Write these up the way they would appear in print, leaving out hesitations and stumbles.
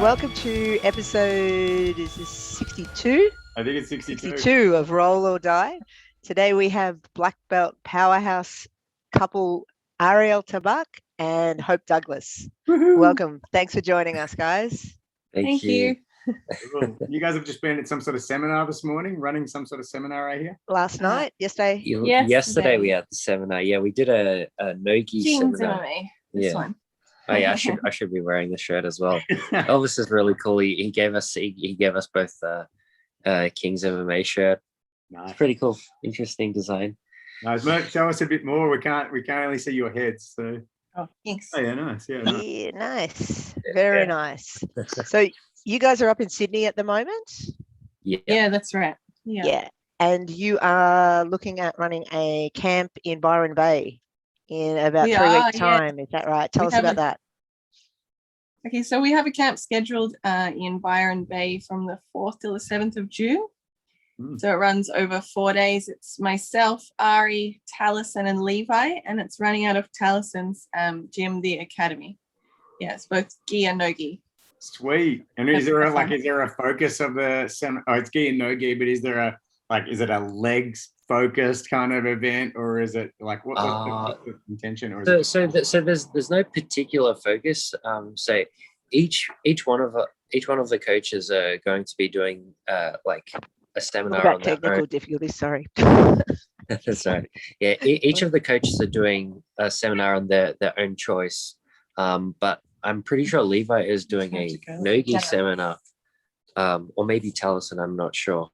Welcome to episode, is this 62? I think it's 62. 62 of Roll or Die. Today we have Black Belt powerhouse couple Ariel Tabak and Hope Douglas. Woohoo. Welcome. Thanks for joining us, guys. Thank you. Cool. You guys have just been at some sort of seminar this morning, running some sort of seminar right here? Last night, yesterday? Yesterday we had the seminar. Yeah, we did a no-gi seminar. This one. Oh yeah, I should be wearing the shirt as well. Elvis is really cool. He gave us both King's MMA shirt. Nice. It's pretty cool. Interesting design. Nice. Merc, show us a bit more. We can only see your heads. So. Oh, thanks. Oh yeah, nice. Yeah, nice. Yeah, nice. Very nice. So you guys are up in Sydney at the moment? Yeah, that's right. Yeah. And you are looking at running a camp in Byron Bay in about 3 weeks' time. Is that right? Tell us about that. Okay, so we have a camp scheduled in Byron Bay from the 4th till the 7th of June. So it runs over 4 days. It's myself, Ari, Taliesin, and Levi, and it's running out of Talison's gym, the Academy. Yeah, it's both gi and no gi. Sweet. And is there a focus of the seminar? Oh, it's gi and no gi, but is it a legs focused kind of event, or is it like what's the intention? Or so there's no particular focus. So each one of the coaches are going to be doing like a seminar about technical difficulties. Sorry. That's right. Yeah, each of the coaches are doing a seminar on their own choice. But I'm pretty sure Levi is doing a no-gi seminar, or maybe Taliesin. I'm not sure.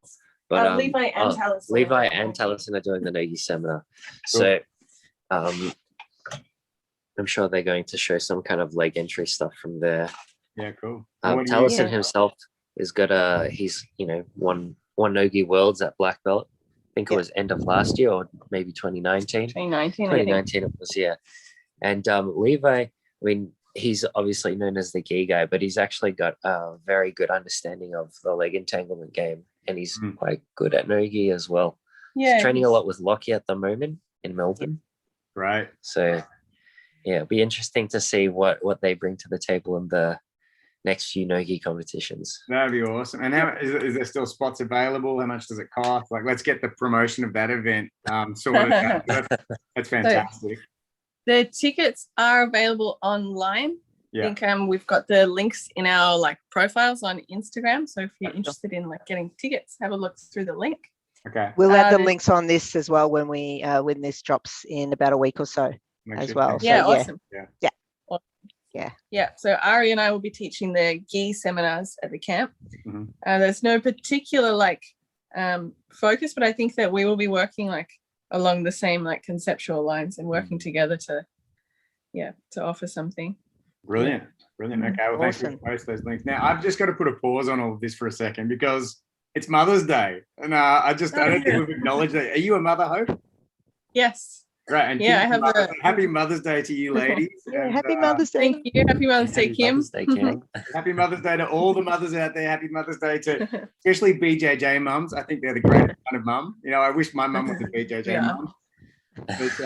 But Levi and Taliesin. Levi and Taliesin are doing the no-gi seminar. Cool. So I'm sure they're going to show some kind of leg entry stuff from there. Yeah, cool. Taliesin himself has got he's won no-gi worlds at Black Belt. I think it was end of last year or maybe 2019. 2019 it was, yeah. And Levi, I mean, he's obviously known as the gi guy, but he's actually got a very good understanding of the leg entanglement game, and he's quite good at no-gi as well. Yeah, he's training a lot with Lockie at the moment in Melbourne. Right. So yeah, it'll be interesting to see what they bring to the table in the next few no-gi competitions. That'd be awesome. And how is there still spots available? How much does it cost? Like, let's get the promotion of that event sorted out. That's fantastic. The tickets are available online. Yeah. I think we've got the links in our profiles on Instagram. So if you're interested in getting tickets, have a look through the link. Okay. We'll add the links on this as well when when this drops in about a week or so as well. Yeah, so, awesome. Yeah. Yeah. So Ari and I will be teaching the gi seminars at the camp. Mm-hmm. There's no particular focus, but I think that we will be working along the same conceptual lines and working together to offer something. Brilliant. Okay, well, thanks for post those links. Now I've just got to put a pause on all of this for a second because it's Mother's Day, and I don't think we've acknowledged that. Are you a mother, Hope? Yes. Right, and I have happy Mother's Day to you, ladies. Yeah, happy Mother's Day. Thank you. Happy Mother's Day, Kim. Happy Mother's Day to all the mothers out there. Happy Mother's Day to especially BJJ mums. I think they're the greatest kind of mum. I wish my mum was a BJJ mum. But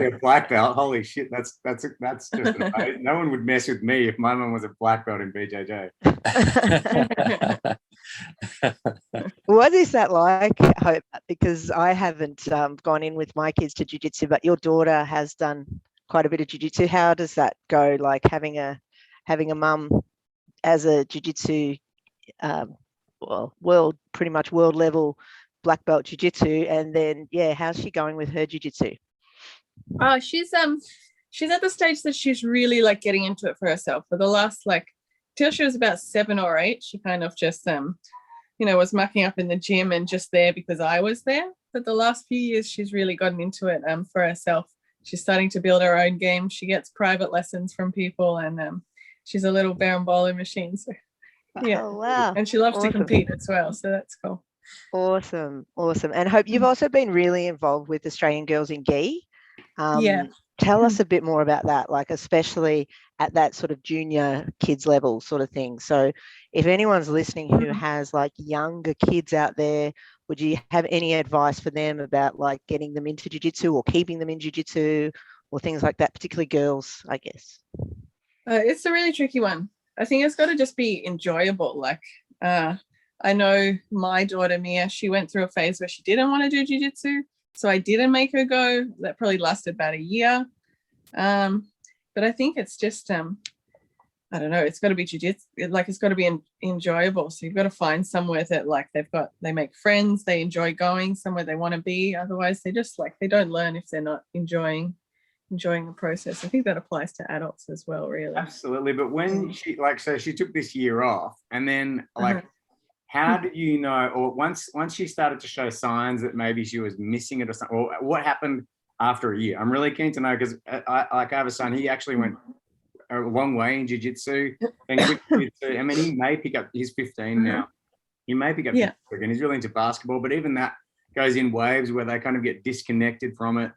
a black belt, holy shit, that's just amazing. No one would mess with me if my mum was a black belt in BJJ. What is that like, Hope? Because I haven't gone in with my kids to jiu-jitsu, but your daughter has done quite a bit of jiu-jitsu. How does that go? Like having a mum as a jiu-jitsu, pretty much world level black belt jiu-jitsu, and then how's she going with her jiu-jitsu? Oh, she's at the stage that she's really getting into it for herself. For the last till she was about 7 or 8, she kind of just was mucking up in the gym and just there because I was there. But the last few years she's really gotten into it for herself. She's starting to build her own game. She gets private lessons from people, and she's a little berimbolo machine. So yeah. Oh, wow. And she loves to compete as well, so that's cool. Awesome. And Hope, you've also been really involved with Australian Girls in Gi. Tell us a bit more about that, especially at that sort of junior kids level sort of thing. So if anyone's listening who has younger kids out there, would you have any advice for them about getting them into jiu-jitsu or keeping them in jiu-jitsu or things like that, particularly girls, I guess? It's a really tricky one. I think it's got to just be enjoyable. Like, I know my daughter Mia, she went through a phase where she didn't want to do jiu-jitsu, so I didn't make her go. That probably lasted about a year. But I think it's just I don't know, it's got to be jiu-jitsu, like it's got to be enjoyable. So you've got to find somewhere that like they make friends, they enjoy going somewhere they want to be. Otherwise they just like, they don't learn if they're not enjoying the process. I think that applies to adults as well, really. Absolutely. But when she so she took this year off, and then like how did you know, or once she started to show signs that maybe she was missing it or something, or what happened after a year? I'm really keen to know, because I have a son, he actually went a long way in jiu-jitsu and I mean, he may pick up, he's 15 now, he may pick up jiu-jitsu again. He's really into basketball, but even that goes in waves where they kind of get disconnected from it.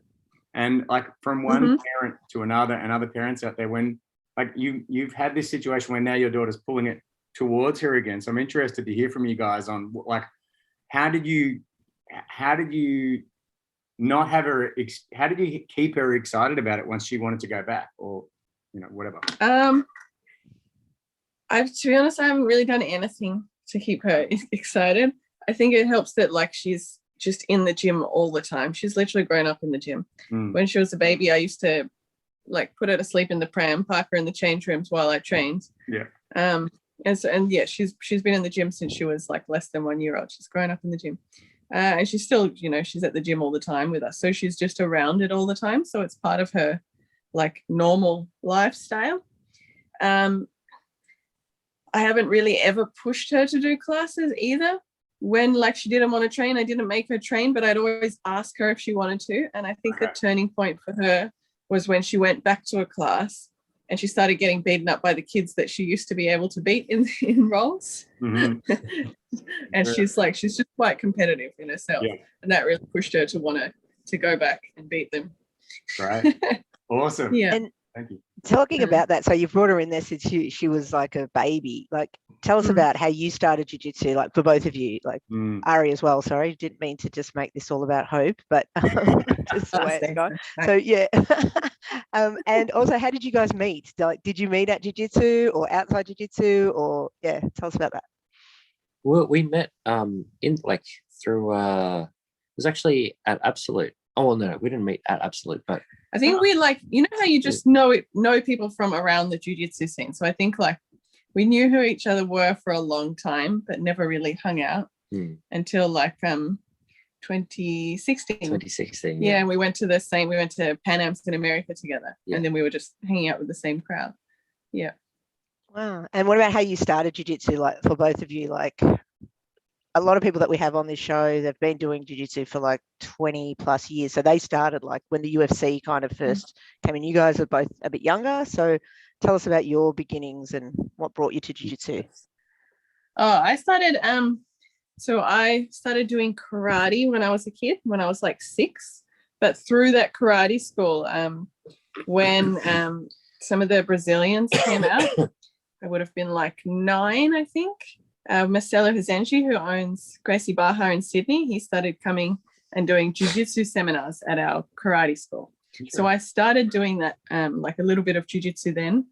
And like from one parent to another, and other parents out there, when like you've had this situation where now your daughter's pulling it towards her again. So I'm interested to hear from you guys on like, how did you not have her, how did you keep her excited about it once she wanted to go back, or whatever? To be honest, I haven't really done anything to keep her excited. I think it helps that like she's just in the gym all the time. She's literally grown up in the gym. When she was a baby, I used to like put her to sleep in the pram, park her in the change rooms while I trained. And she's been in the gym since she was like less than 1 year old. She's grown up in the gym. And she's still, she's at the gym all the time with us. So she's just around it all the time. So it's part of her like normal lifestyle. I haven't really ever pushed her to do classes either. When like she didn't want to train, I didn't make her train, but I'd always ask her if she wanted to. And I think the turning point for her was when she went back to a class and she started getting beaten up by the kids that she used to be able to beat in rolls. And she's just quite competitive in herself. And that really pushed her to want to go back and beat them. Right. Awesome. And thank you. Talking about that, so you've brought her in there since she was like a baby. Like, tell us about how you started jiu-jitsu, like for both of you, like Ari as well. Sorry, didn't mean to just make this all about Hope, but just the way it's going. So yeah. And also, how did you guys meet? Like, did you meet at jiu-jitsu or outside jiu-jitsu, or tell us about that. Well, we met in like through it was actually at Absolute. Oh no, we didn't meet at Absolute, but I think we like, how you just know people from around the jiu-jitsu scene. So I think like we knew who each other were for a long time, but never really hung out until like 2016. 2016. Yeah, and we went to Pan Am's in America together, and then we were just hanging out with the same crowd. Yeah. Wow. And what about how you started jiu-jitsu, like for both of you? Like, a lot of people that we have on this show, they've been doing jiu-jitsu for like 20 plus years. So they started like when the UFC kind of first came in. You guys are both a bit younger. So tell us about your beginnings and what brought you to jiu-jitsu. I started doing karate when I was a kid, when I was like 6. But through that karate school, when some of the Brazilians came out, I would have been like 9, I think. Marcelo Hizenji, who owns Gracie Barra in Sydney, he started coming and doing jiu-jitsu seminars at our karate school. So I started doing that, like a little bit of jiu-jitsu then.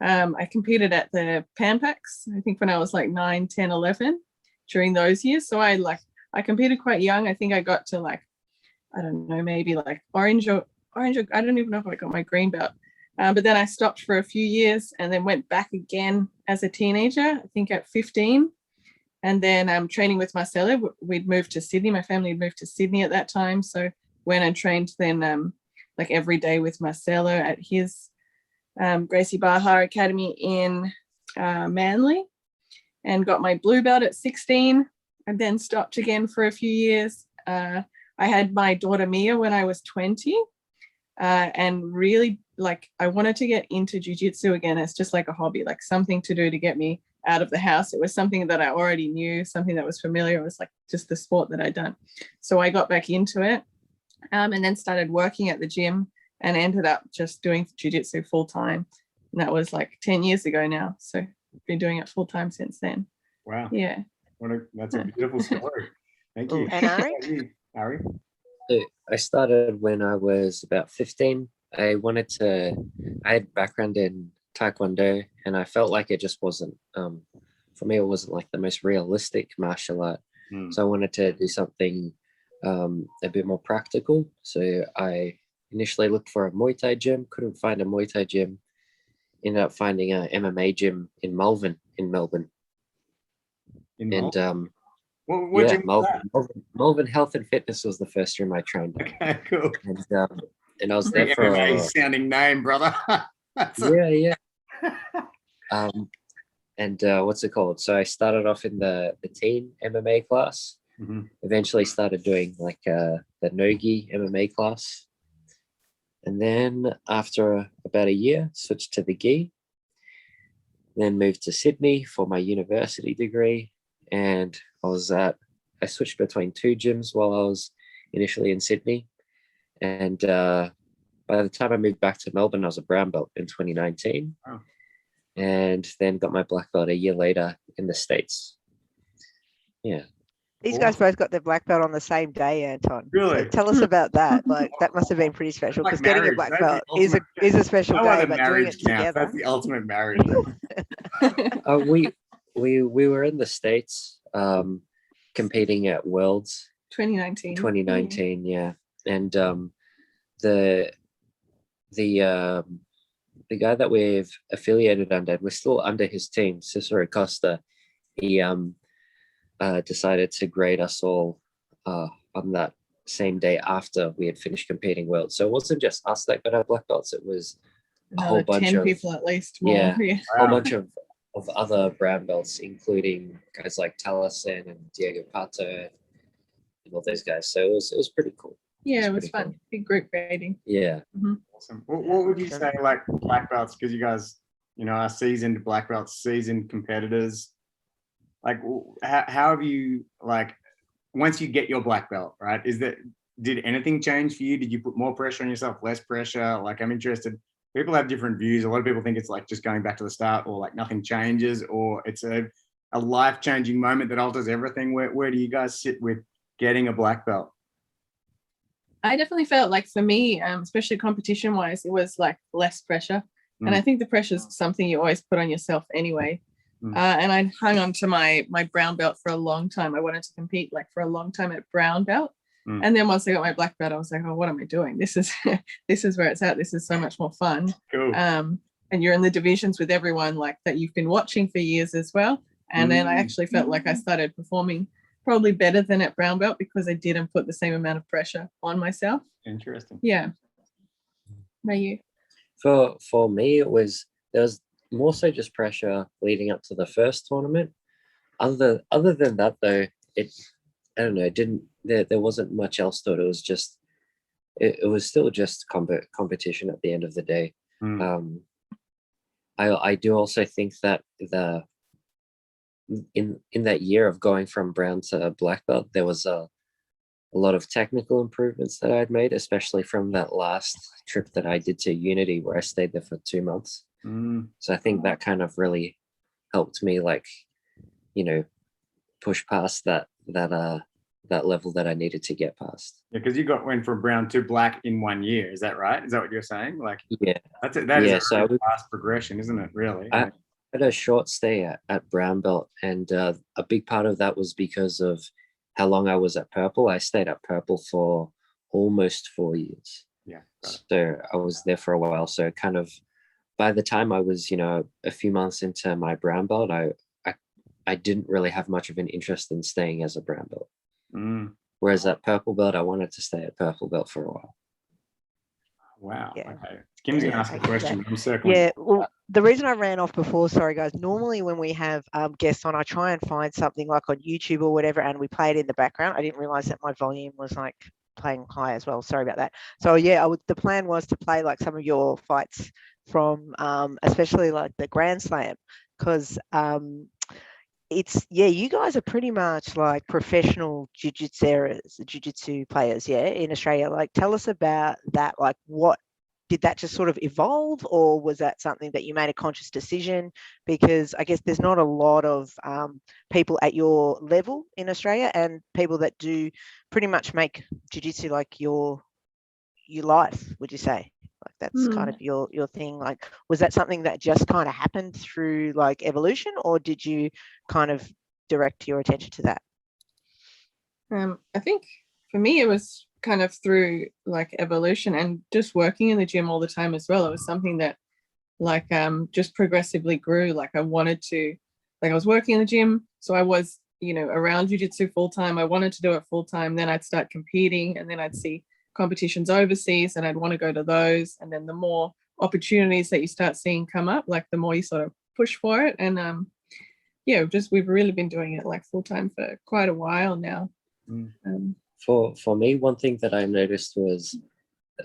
I competed at the Pan Packs, I think when I was like 9, 10, 11 during those years. So I competed quite young. I think I got to like, I don't know, maybe like orange or I don't even know if I got my green belt. But then I stopped for a few years and then went back again as a teenager, I think at 15. And then I'm training with Marcelo. We'd moved to Sydney. My family had moved to Sydney at that time. So went and trained then like every day with Marcelo at his Gracie Barra Academy in Manly, and got my blue belt at 16, and then stopped again for a few years. I had my daughter Mia when I was 20, and really like I wanted to get into jiu-jitsu again as just like a hobby, like something to do to get me out of the house. It was something that I already knew, something that was familiar. It was like just the sport that I'd done. So I got back into it, and then started working at the gym and ended up just doing jiu-jitsu full time. And that was like 10 years ago now. So I've been doing it full time since then. Wow. Yeah. That's a beautiful story. Thank you. And Ari? So I started when I was about 15. I had background in Taekwondo, and I felt like it just wasn't, for me, it wasn't like the most realistic martial art. So I wanted to do something a bit more practical. So I initially looked for a Muay Thai gym, couldn't find a Muay Thai gym, ended up finding an MMA gym in Melbourne. What gym was that? Melbourne Health and Fitness was the first gym I trained at. Okay, cool. And I was there for MMA sounding name, brother. yeah. What's it called? So I started off in the teen MMA class. Eventually started doing like the Nogi MMA class. And then after about a year, switched to the gi. Then moved to Sydney for my university degree. And I switched between two gyms while I was initially in Sydney. And by the time I moved back to Melbourne, I was a brown belt in 2019. Wow. And then got my black belt a year later in the States. Yeah. These guys both got their black belt on the same day, Anton. Really? So tell us about that. Like, that must have been pretty special, because Like getting a black belt is a special day, but doing it together. That's the ultimate marriage. We were in the States competing at Worlds 2019, yeah. And the guy that we've affiliated under, we're still under his team, Cicero Costa, he decided to grade us all on that same day after we had finished competing Worlds. So it wasn't just us that got our black belts, it was a whole bunch 10 of people at least more. Yeah, Wow. a whole bunch of other brown belts, including guys like Taliesin and Diego Pato and all those guys. So it was pretty cool. Yeah, it was fun. Cool. Big group grading. Yeah. Awesome. What would you say, like, black belts, because you guys, are seasoned black belts, seasoned competitors, like, how have you, like, once you get your black belt, right, did anything change for you? Did you put more pressure on yourself, less pressure? Like, I'm interested. People have different views. A lot of people think it's like just going back to the start, or like nothing changes, or it's a life-changing moment that alters everything. Where do you guys sit with getting a black belt? I definitely felt like, for me, especially competition-wise, it was like less pressure. And I think the pressure is something you always put on yourself anyway. And I hung on to my brown belt for a long time. I wanted to compete like for a long time at brown belt. And then once I got my black belt, I was like, oh, what am I doing? This is where it's at. This is so much more fun. Cool. And you're in the divisions with everyone like that you've been watching for years as well. And then I actually felt like I started performing probably better than at brown belt, because I didn't put the same amount of pressure on myself. Interesting. Yeah. How about you? For me, there was more so just pressure leading up to the first tournament. Other than that, though, I don't know, there wasn't much else to it. It was just, it was still just competition at the end of the day. I do also think that in that year of going from brown to black belt, there was a lot of technical improvements that I'd made, especially from that last trip that I did to Unity, where I stayed there for 2 months. So I think that kind of really helped me, like, push past that level that I needed to get past. Yeah, because you went from brown to black in 1 year. Is that right? Is that what you're saying? Like, yeah, that is a really fast progression, isn't it? Really. I had a short stay at brown belt, and a big part of that was because of how long I was at purple. I stayed at purple for almost 4 years. Yeah. So I was there for a while. So kind of by the time I was, a few months into my brown belt, I didn't really have much of an interest in staying as a brown belt. Whereas at purple belt, I wanted to stay at purple belt for a while. Wow. Yeah. Okay. Kim's going to ask a question. I'm circling. Yeah. Well, the reason I ran off before, sorry guys, normally when we have guests on, I try and find something like on YouTube or whatever, and we play it in the background. I didn't realize that my volume was like playing high as well. Sorry about that. So yeah, the plan was to play like some of your fights from especially like the Grand Slam, because you guys are pretty much like professional jiu-jitsu players, in Australia. Like, tell us about that. Like, what did that just sort of evolve, or was that something that you made a conscious decision? Because I guess there's not a lot of people at your level in Australia, and people that do pretty much make jiu-jitsu like your life, would you say? Like that's kind of your thing. Like, was that something that just kind of happened through like evolution, or did you kind of direct your attention to that? I think for me it was kind of through like evolution and just working in the gym all the time as well. It was something that like just progressively grew. Like I wanted to, like I was working in the gym, so I was, you know, around jiu-jitsu full time. I wanted to do it full time. Then I'd start competing, and then I'd see competitions overseas, and I'd want to go to those. And then the more opportunities that you start seeing come up, like the more you sort of push for it. And yeah, just we've really been doing it like full time for quite a while now. For me, one thing that I noticed was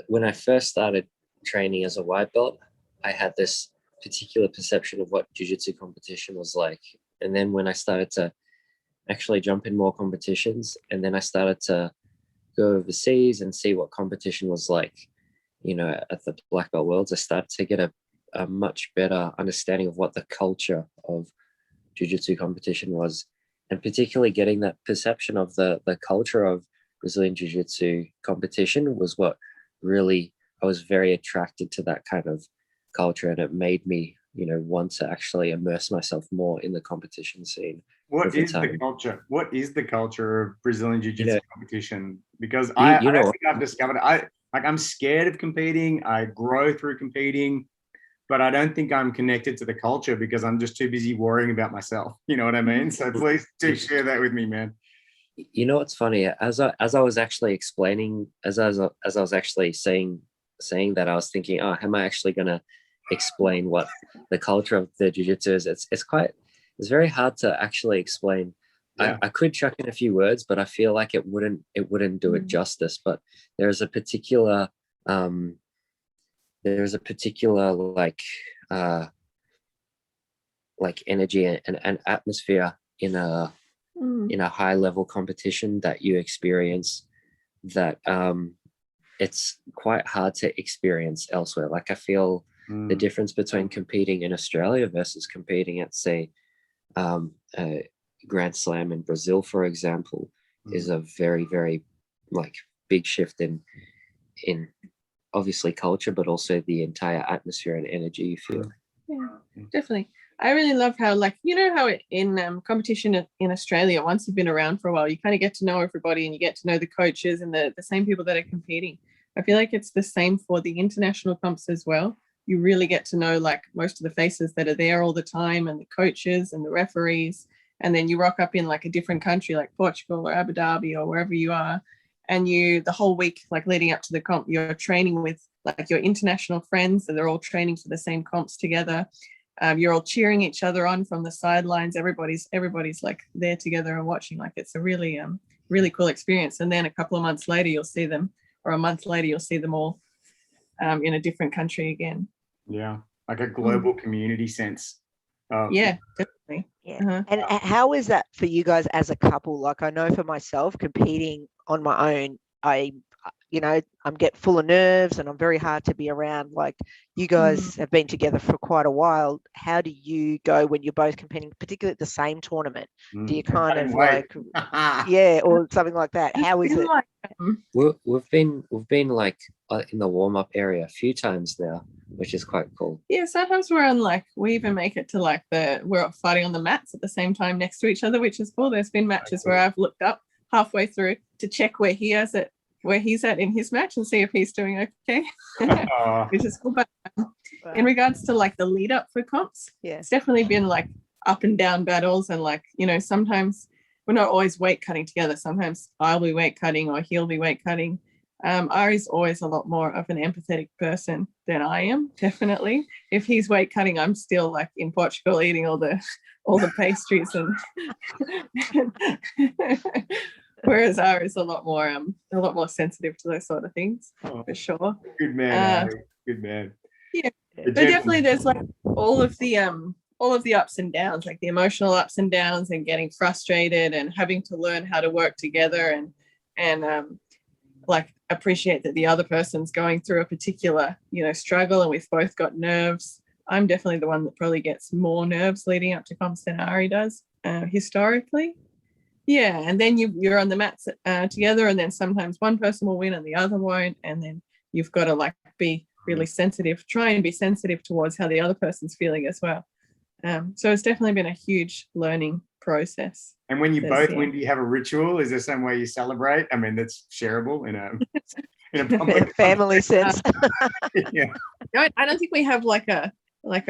when I first started training as a white belt, I had this particular perception of what jiu-jitsu competition was like. And then when I started to actually jump in more competitions, and then I started to go overseas and see what competition was like, you know, at the Black Belt Worlds, I started to get a much better understanding of what the culture of jiu-jitsu competition was, and particularly getting that perception of the culture of Brazilian jiu-jitsu competition was what really, I was very attracted to that kind of culture, and it made me, you know, want to actually immerse myself more in the competition scene. What is the culture? What is the culture of Brazilian jiu-jitsu competition? Because I don't think I've discovered it. I'm scared of competing. I grow through competing, but I don't think I'm connected to the culture because I'm just too busy worrying about myself. You know what I mean? So please do share that with me, man. You know what's funny? As I was actually explaining, as I was actually saying that, I was thinking, oh, am I actually going to explain what the culture of the jiu-jitsu is? It's very hard to actually explain. Yeah. I could chuck in a few words, but I feel like it wouldn't do it justice. But there's a particular like energy and atmosphere in a high level competition that you experience that it's quite hard to experience elsewhere. Like I feel the difference between competing in Australia versus competing at, say, a Grand Slam in Brazil, for example, is a very, very like big shift in obviously culture, but also the entire atmosphere and energy you feel. Yeah, definitely. I really love how, like, you know how in competition in Australia, once you've been around for a while, you kind of get to know everybody and you get to know the coaches and the same people that are competing. I feel like it's the same for the international comps as well. You really get to know like most of the faces that are there all the time, and the coaches and the referees. And then you rock up in like a different country like Portugal or Abu Dhabi or wherever you are, and you the whole week, like leading up to the comp, you're training with like your international friends, and they're all training for the same comps together. You're all cheering each other on from the sidelines. Everybody's like there together and watching. Like it's a really really cool experience. And then a couple of months later you'll see them, or a month later you'll see them all in a different country again. Yeah, like a global community sense. Yeah, definitely. Yeah. And how is that for you guys as a couple? Like I know for myself, competing on my own, I'm get full of nerves and I'm very hard to be around. Like you guys have been together for quite a while. How do you go when you're both competing, particularly at the same tournament? Do you kind of like, or something like that? How is it? We've been like in the warm-up area a few times now, which is quite cool. Yeah, sometimes we're on like, we even make it to like we're fighting on the mats at the same time next to each other, which is cool. There's been matches where I've looked up halfway through to check where he's at in his match and see if he's doing okay. Which is cool. But in regards to like the lead up for comps, it's definitely been like up and down battles, and like, you know, sometimes we're not always weight cutting together. Sometimes I'll be weight cutting or he'll be weight cutting. Ari's always a lot more of an empathetic person than I am, definitely. If he's weight cutting, I'm still like in Portugal eating all the pastries and whereas Ari's a lot more sensitive to those sort of things, for sure. Good man, Ari. Good man. Yeah. But definitely there's like all of the ups and downs, like the emotional ups and downs, and getting frustrated and having to learn how to work together and like appreciate that the other person's going through a particular, you know, struggle, and we've both got nerves. I'm definitely the one that probably gets more nerves leading up to comps than Ari does, historically. Yeah, and then you're on the mats together, and then sometimes one person will win and the other won't, and then you've got to like be really sensitive, try and be sensitive towards how the other person's feeling as well. So it's definitely been a huge learning process. And when you when you have a ritual, is there some way you celebrate? I mean, that's shareable in a public family sense. Yeah. I don't think we have like a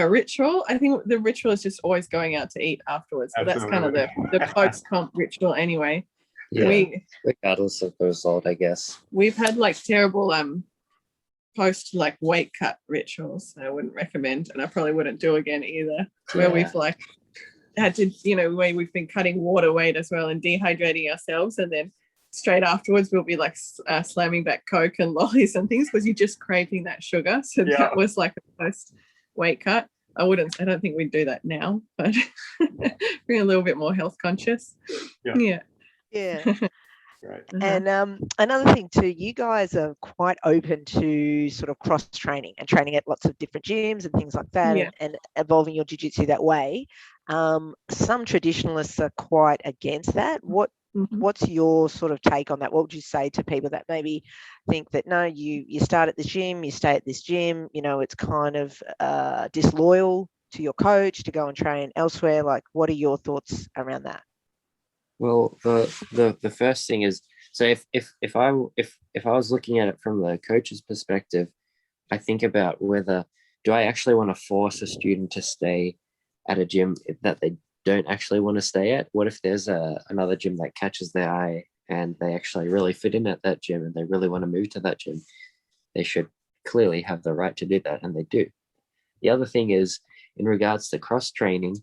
ritual. I think the ritual is just always going out to eat afterwards. So that's kind of the post-comp ritual anyway. Yeah, regardless of the result, I guess. We've had like terrible post like weight cut rituals I wouldn't recommend, and I probably wouldn't do again either, where we've like had to, where we've been cutting water weight as well and dehydrating ourselves, and then straight afterwards we'll be like slamming back Coke and lollies and things because you're just craving that sugar. So that was like a post weight cut. I don't think we'd do that now, but being a little bit more health conscious. Yeah. Right. And another thing too, you guys are quite open to sort of cross training and training at lots of different gyms and things like that, and evolving your jiu-jitsu that way. Some traditionalists are quite against that. What's your sort of take on that? What would you say to people that maybe think that no, you start at this gym, you stay at this gym, it's kind of disloyal to your coach to go and train elsewhere? Like, what are your thoughts around that? Well, the first thing is, so if I was looking at it from the coach's perspective, I think about whether do I actually want to force a student to stay at a gym that they don't actually want to stay at? What if there's another gym that catches their eye and they actually really fit in at that gym and they really want to move to that gym? They should clearly have the right to do that, and they do. The other thing is, in regards to cross training,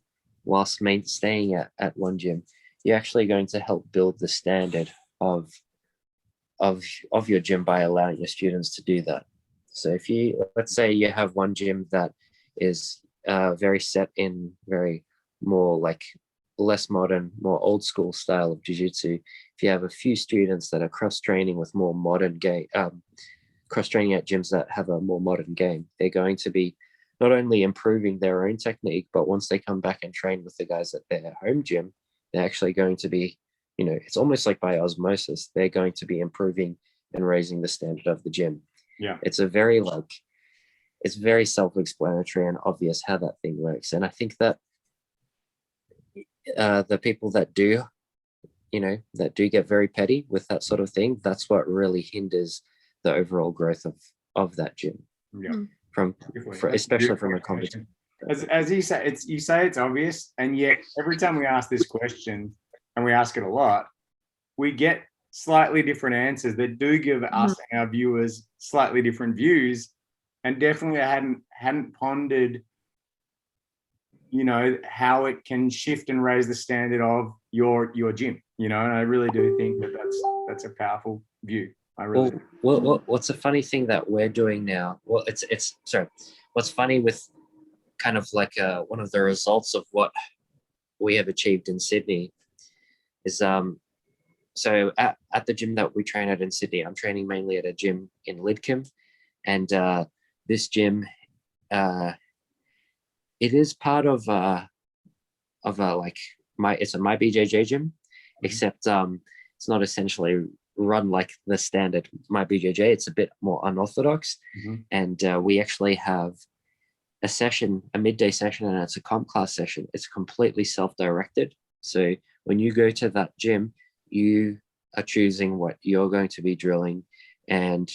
whilst staying at one gym, you're actually going to help build the standard of your gym by allowing your students to do that. So if let's say you have one gym that is very set in very more like less modern, more old school style of jiu-jitsu, if you have a few students that are cross-training with more modern game, cross-training at gyms that have a more modern game, they're going to be not only improving their own technique, but once they come back and train with the guys at their home gym, they're actually going to be, it's almost like by osmosis, they're going to be improving and raising the standard of the gym. Yeah. It's very self-explanatory and obvious how that thing works. And I think that the people that do get very petty with that sort of thing, that's what really hinders the overall growth of that gym. Yeah. Especially from a competition. As you say, it's obvious, and yet every time we ask this question, and we ask it a lot, we get slightly different answers that do give us and our viewers slightly different views. And definitely I hadn't pondered, how it can shift and raise the standard of your gym, and I really do think that that's a powerful view. I really do. Well, what's a funny thing that we're doing now? Well, what's funny with kind of like one of the results of what we have achieved in Sydney is so at the gym that we train at in Sydney, I'm training mainly at a gym in Lidcombe, and this gym it is part of it's a My BJJ gym, except it's not essentially run like the standard My BJJ. It's a bit more unorthodox, and we actually have a midday session, and it's a comp class session. It's completely self-directed. So when you go to that gym, you are choosing what you're going to be drilling, and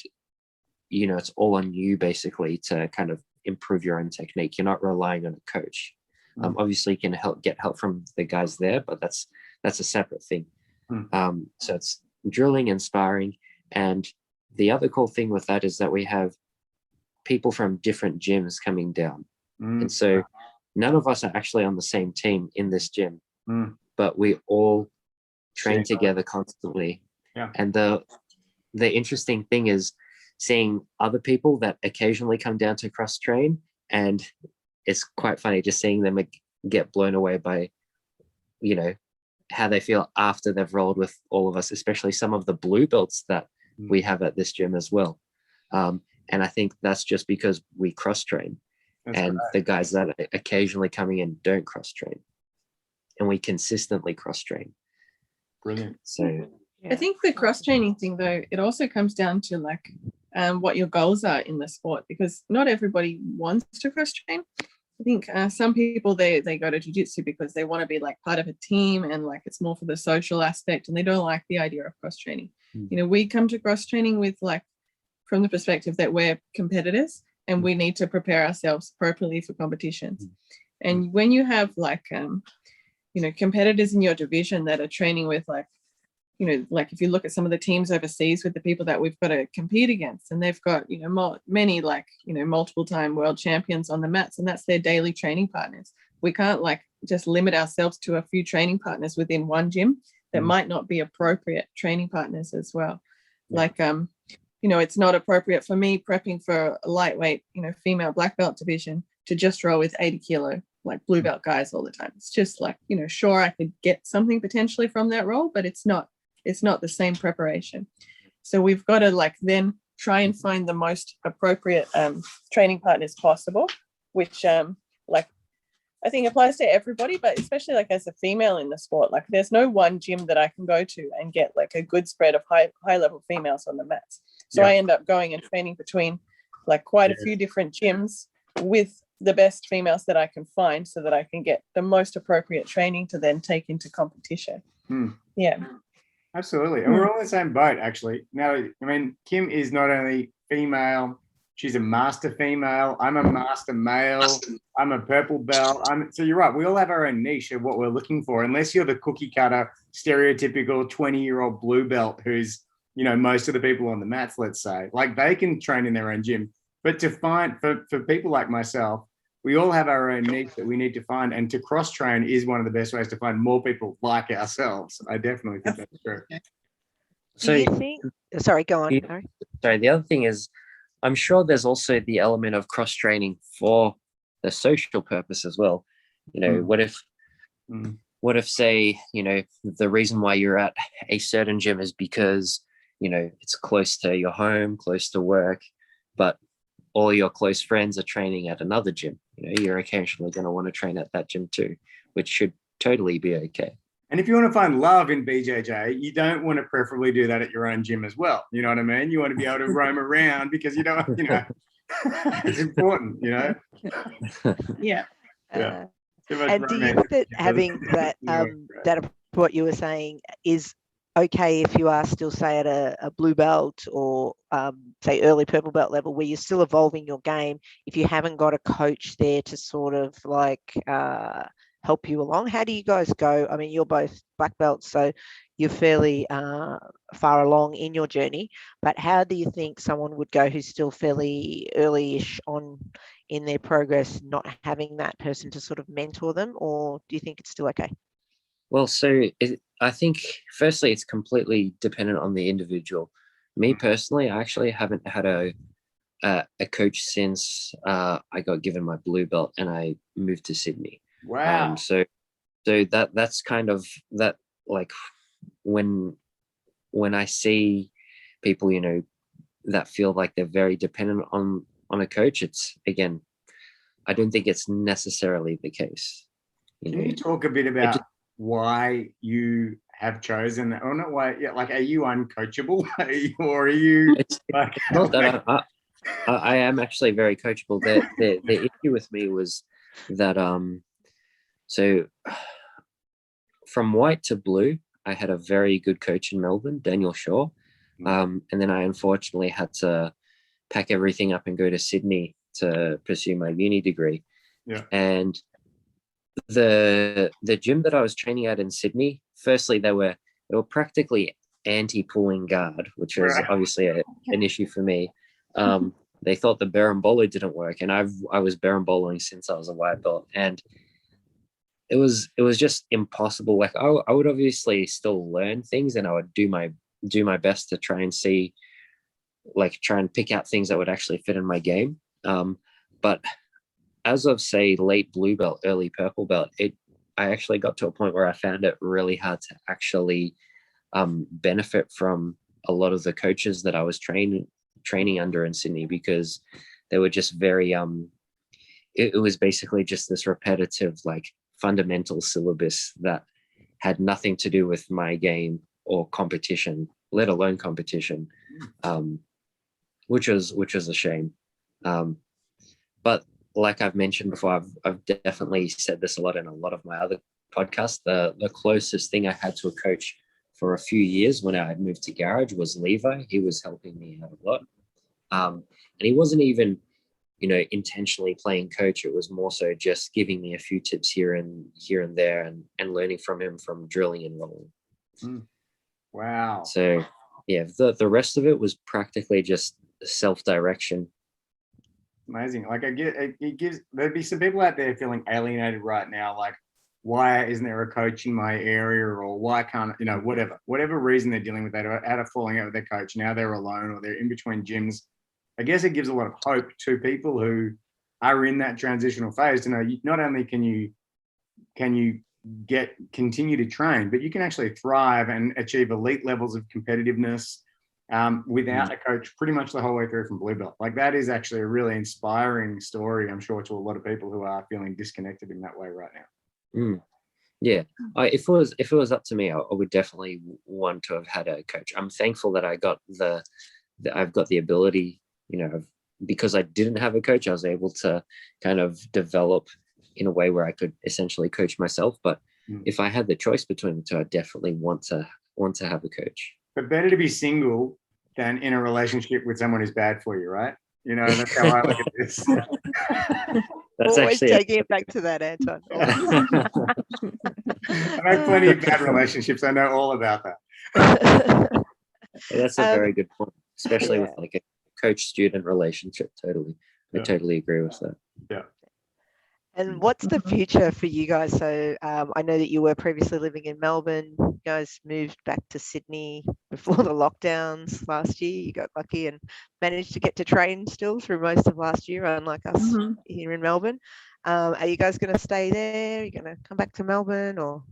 it's all on you basically to kind of improve your own technique. You're not relying on a coach. Obviously you can get help from the guys there, but that's a separate thing. So it's drilling and sparring. And the other cool thing with that is that we have people from different gyms coming down. And so none of us are actually on the same team in this gym, but we all train together constantly. Yeah. And the interesting thing is seeing other people that occasionally come down to cross train, and it's quite funny just seeing them get blown away by, how they feel after they've rolled with all of us, especially some of the blue belts that we have at this gym as well. And I think that's just because we cross train, and the guys that are occasionally coming in don't cross train, and we consistently cross train. Brilliant. So I think the cross training thing though, it also comes down to like what your goals are in the sport, because not everybody wants to cross train. I think some people, they go to jiu-jitsu because they want to be like part of a team, and like it's more for the social aspect, and they don't like the idea of cross training. You know, we come to cross training with like from the perspective that we're competitors and we need to prepare ourselves appropriately for competitions. And when you have like you know, competitors in your division that are training with like, you know, like if you look at some of the teams overseas with the people that we've got to compete against, and they've got, you know, many like, you know, multiple time world champions on the mats, and that's their daily training partners. We can't like just limit ourselves to a few training partners within one gym that might not be appropriate training partners as well. Like, you know, it's not appropriate for me prepping for a lightweight, you know, female black belt division to just roll with 80 kilo like blue belt guys all the time. It's just like, you know, sure, I could get something potentially from that role, but it's not the same preparation. So we've got to like then try and find the most appropriate training partners possible, which like I think applies to everybody, but especially like as a female in the sport, like there's no one gym that I can go to and get like a good spread of high level females on the mats. So I end up going and training between like quite a few different gyms with the best females that I can find, so that I can get the most appropriate training to then take into competition. Yeah. Absolutely. And we're all in the same boat, actually. Now, I mean, Kim is not only female, she's a master female. I'm a master male. I'm a purple belt. So you're right. We all have our own niche of what we're looking for, unless you're the cookie cutter, stereotypical 20-year-old blue belt who's, you know, most of the people on the mats, let's say. Like they can train in their own gym. But to find, for people like myself, we all have our own niche that we need to find, and to cross train is one of the best ways to find more people like ourselves. I definitely think that's true. So do you think? Sorry, go on. Sorry, the other thing is, I'm sure there's also the element of cross training for the social purpose as well. You know, what if say, you know, the reason why you're at a certain gym is because, you know, it's close to your home, close to work, but all your close friends are training at another gym. You know, you're occasionally going to want to train at that gym too, which should totally be okay. And if you want to find love in BJJ, you don't want to preferably do that at your own gym as well. You know what I mean? You want to be able to roam around because you don't, you know, it's important, you know? Yeah. And do you think that having that, that what you were saying is okay if you are still, say, at a blue belt or say early purple belt level, where you're still evolving your game, if you haven't got a coach there to sort of like help you along? How do you guys go? I mean, you're both black belts, so you're fairly far along in your journey, but how do you think someone would go who's still fairly early-ish on in their progress, not having that person to sort of mentor them, or do you think it's still okay? Well, I think firstly, it's completely dependent on the individual. Me personally, I actually haven't had a coach since I got given my blue belt and I moved to Sydney. Wow. So that's kind of that, like when I see people, you know, that feel like they're very dependent on a coach, it's, again, I don't think it's necessarily the case. Can you talk a bit about why you have chosen, or not why, like, are you uncoachable? Or are you like, not that I am actually very coachable. The issue with me was that so from white to blue, I had a very good coach in Melbourne, Daniel Shaw, and then I unfortunately had to pack everything up and go to Sydney to pursue my uni degree. And the gym that I was training at in Sydney, firstly, they were practically anti-pulling guard, which was obviously an issue for me. They thought the berimbolo didn't work, and I was berimboloing since I was a white belt, and it was just impossible. Like I would obviously still learn things, and I would do my best to try and see, like, try and pick out things that would actually fit in my game. But as of, say, late blue belt, early purple belt, I actually got to a point where I found it really hard to actually benefit from a lot of the coaches that I was training under in Sydney, because they were just very it was basically just this repetitive, like, fundamental syllabus that had nothing to do with my game or competition, let alone competition. which was a shame. But like I've mentioned before, I've definitely said this a lot in a lot of my other podcasts. The closest thing I had to a coach for a few years when I had moved to Garage was Levi. He was helping me out a lot. And he wasn't even, intentionally playing coach. It was more so just giving me a few tips here and there and learning from him from drilling and rolling. Wow. So yeah, the rest of it was practically just self-direction. Amazing. Like there'd be some people out there feeling alienated right now, like, why isn't there a coach in my area, or why can't, whatever reason they're dealing with, they had a falling out with their coach, now they're alone or they're in between gyms. I guess it gives a lot of hope to people who are in that transitional phase to know not only can you continue to train, but you can actually thrive and achieve elite levels of competitiveness without a coach pretty much the whole way through from blue belt. Like, that is actually a really inspiring story, I'm sure, to a lot of people who are feeling disconnected in that way right now. Yeah, if it was up to me, I would definitely want to have had a coach. I'm thankful that I've got the ability, because I didn't have a coach, I was able to kind of develop in a way where I could essentially coach myself. But if I had the choice between the two, I definitely want to have a coach. But better to be single than in a relationship with someone who's bad for you, right? That's how I look at this. That's always actually taking it back to that, Anton. I've had plenty of bad relationships. I know all about that. That's a very good point, especially with like a coach-student relationship. Totally. I totally agree with that. Yeah. And what's the future for you guys? So I know that you were previously living in Melbourne. You guys moved back to Sydney before the lockdowns last year. You got lucky and managed to get to train still through most of last year, unlike us here in Melbourne. Are you guys going to stay there? Are you going to come back to Melbourne, or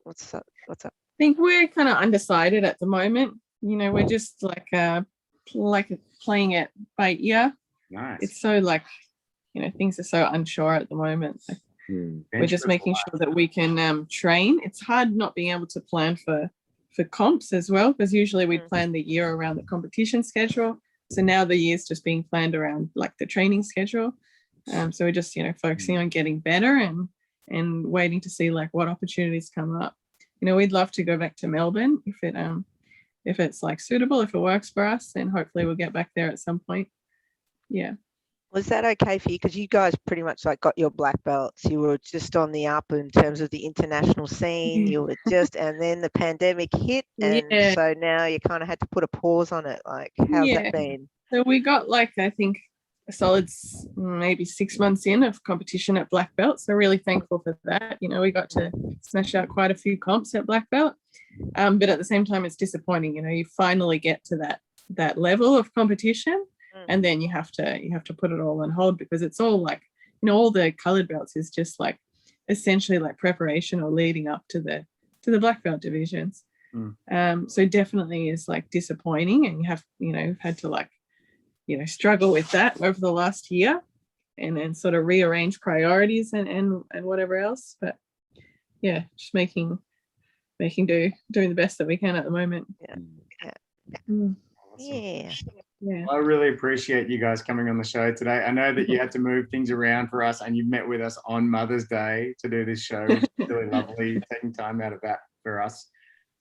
what's up? I think we're kind of undecided at the moment. We're just like playing it by ear. Nice. It's so things are so unsure at the moment. We're just making sure that we can train. It's hard not being able to plan for comps as well, because usually we plan the year around the competition schedule. So now the year's just being planned around like the training schedule. So we're just focusing on getting better and waiting to see like what opportunities come up. We'd love to go back to Melbourne if it's like suitable, if it works for us, then hopefully we'll get back there at some point. Yeah. Was that okay for you? Because you guys pretty much like got your black belts. You were just on the up in terms of the international scene. You were and then the pandemic hit, and so now you kind of had to put a pause on it. Like, how's that been? So we got I think a solid maybe 6 months in of competition at black belt. So really thankful for that. We got to smash out quite a few comps at black belt. But at the same time, it's disappointing. You finally get to that level of competition. And then you have to put it all on hold, because it's all like, all the colored belts is just like essentially like preparation or leading up to the black belt divisions. So definitely is like disappointing, and you have had to struggle with that over the last year, and then sort of rearrange priorities and whatever else. But yeah, just making do, doing the best that we can at the moment. Yeah. I really appreciate you guys coming on the show today. I know that you had to move things around for us, and you met with us on Mother's Day to do this show, which is really lovely, taking time out of that for us.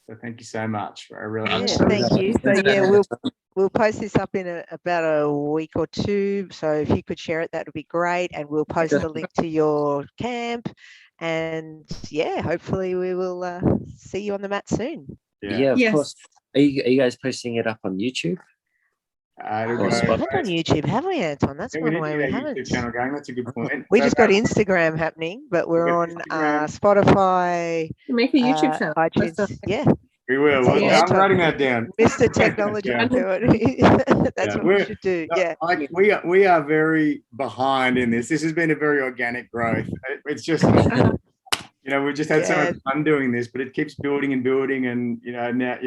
So thank you so much. I really thank you. So we'll post this up in about a week or two. So if you could share it, that would be great. And we'll post the link to your camp. And hopefully we will see you on the mat soon. Yeah, of course. Are you guys posting it up on YouTube? We haven't on YouTube, have we, Anton? That's one way we haven't. YouTube channel going. That's a good point. We just got Instagram happening, but we're on Spotify. Make a YouTube channel. iTunes. We will. I'm writing that down. Mr. Technology. That's what we should do. We are very behind in this. This has been a very organic growth. It's just we've just had so much fun doing this, but it keeps building and building, and now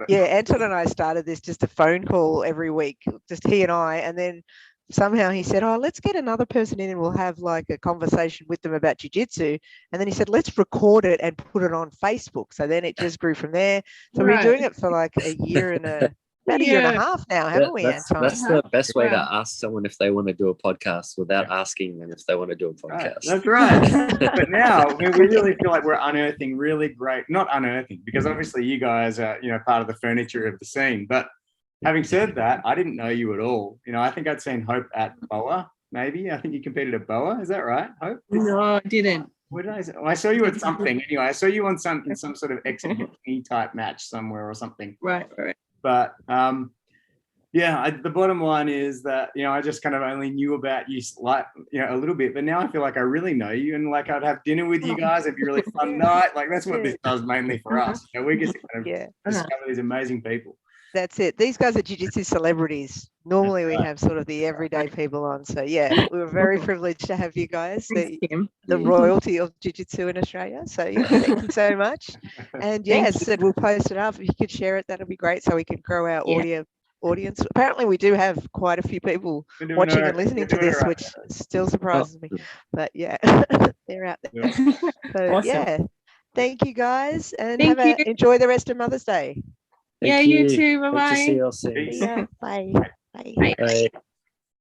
Anton and I started this just a phone call every week, just he and I, and then somehow he said, let's get another person in and we'll have like a conversation with them about jiu-jitsu, and then he said, let's record it and put it on Facebook. So then it just grew from there. So we've been doing it for like a year and about a year and a half now, haven't we, Anton? That's the best way to ask someone if they want to do a podcast without asking them if they want to do a podcast. That's right. But now we really feel like we're unearthing really great, not unearthing, because obviously you guys are, part of the furniture of the scene. But having said that, I didn't know you at all. I think I'd seen Hope at BOA, maybe. I think you competed at BOA. Is that right, Hope? No, I didn't. What did I say? Well, I saw you at something. Anyway, I saw you in some sort of exhibition type match somewhere or something. Right. But the bottom line is that I just kind of only knew about you a little bit, but now I feel like I really know you, and like I'd have dinner with you guys. It'd be a really fun night. Like that's what this does mainly for us. We get to kind of discover these amazing people. That's it. These guys are jiu-jitsu celebrities. Normally we have sort of the everyday people on. So we were very privileged to have you guys, the royalty of jiu-jitsu in Australia. So thank you so much. And as I said, we'll post it up. If you could share it, that'd be great, so we can grow our audience. Apparently we do have quite a few people watching and listening to this, which still surprises me. But they're out there. So awesome. Thank you guys, and enjoy the rest of Mother's Day. Thank you. You too. Bye-bye. Hope to see you all soon. Bye. Bye. Bye.